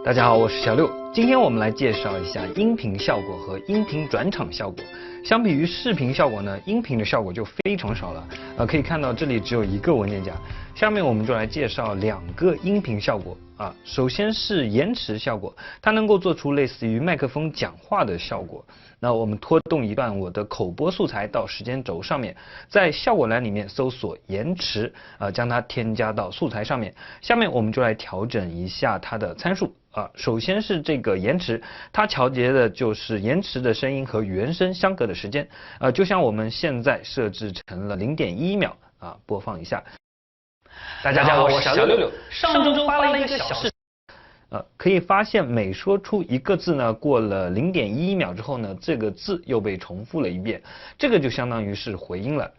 大家好，我是小六。今天我们来介绍一下音频效果和音频转场效果。相比于视频效果呢，音频的效果就非常少了。可以看到这里只有一个文件夹。下面我们就来介绍两个音频效果啊。首先是延迟效果，它能够做出类似于麦克风讲话的效果。那我们拖动一段我的口播素材到时间轴上面，在效果栏里面搜索延迟，将它添加到素材上面。下面我们就来调整一下它的参数。首先是这个延迟，它调节的就是延迟的声音和原声相隔的时间。就像我们现在设置成了0.1秒啊，播放一下。大家好，我是小六。上周发了一个小视频。可以发现每说出一个字呢，过了0.1秒之后呢，这个字又被重复了一遍，这个就相当于是回音了。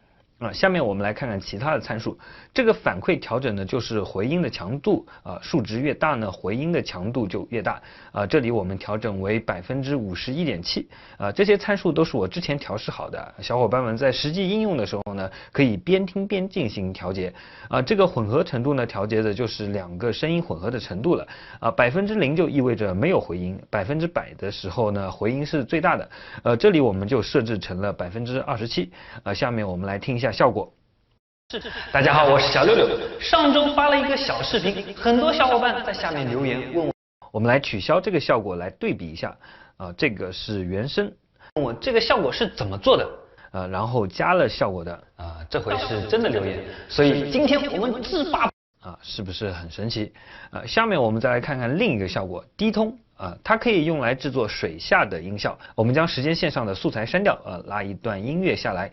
下面我们来看看其他的参数。这个反馈调整呢，就是回音的强度数值越大呢，回音的强度就越大。这里我们调整为51.7%。这些参数都是我之前调试好的，小伙伴们在实际应用的时候呢，可以边听边进行调节。这个混合程度呢，调节的就是两个声音混合的程度了。0%就意味着没有回音，100%的时候呢，回音是最大的。这里我们就设置成了27%。下面我们来听一下效果。大家好，我是小六。上周发了一个小视频，很多小伙伴在下面留言问我们来取消这个效果来对比一下。这个是原声，问我这个效果是怎么做的？然后加了效果的。这回是真的留言，所以今天我们自发。是不是很神奇？下面我们再来看看另一个效果，低通。它可以用来制作水下的音效。我们将时间线上的素材删掉，拉一段音乐下来。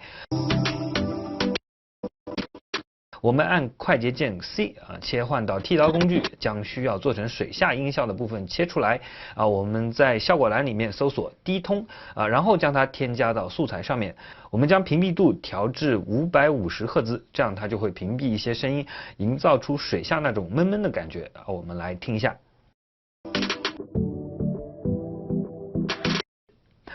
我们按快捷键 C 切换到剃刀工具，将需要做成水下音效的部分切出来。我们在效果栏里面搜索低通，然后将它添加到素材上面。我们将屏蔽度调至550赫兹，这样它就会屏蔽一些声音，营造出水下那种闷闷的感觉。我们来听一下。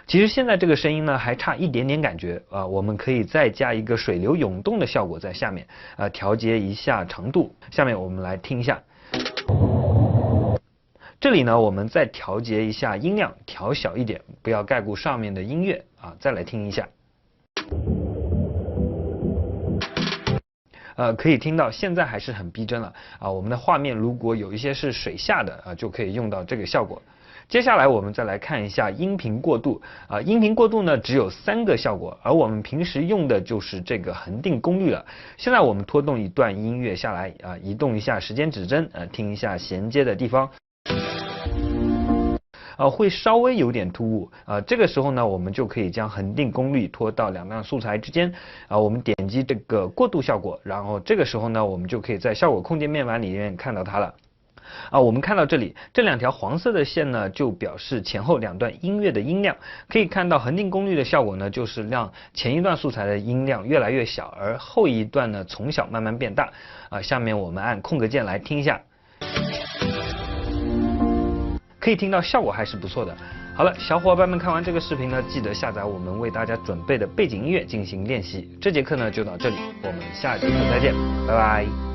其实现在这个声音呢还差一点点感觉我们可以再加一个水流涌动的效果在下面调节一下长度。下面我们来听一下。这里呢我们再调节一下音量，调小一点，不要盖过上面的音乐再来听一下。可以听到现在还是很逼真了我们的画面如果有一些是水下的就可以用到这个效果。接下来我们再来看一下音频过渡音频过渡呢只有3个效果，而我们平时用的就是这个恒定功率了。现在我们拖动一段音乐下来移动一下时间指针听一下衔接的地方。会稍微有点突兀这个时候呢我们就可以将恒定功率拖到两段素材之间我们点击这个过渡效果，然后这个时候呢我们就可以在效果空间面板里面看到它了。我们看到这里这2条黄色的线呢就表示前后2段音乐的音量。可以看到恒定功率的效果呢就是让前一段素材的音量越来越小，而后一段呢从小慢慢变大下面我们按空格键来听一下。可以听到效果还是不错的。好了，小伙伴们看完这个视频呢，记得下载我们为大家准备的背景音乐进行练习。这节课呢就到这里，我们下节课再见，拜拜。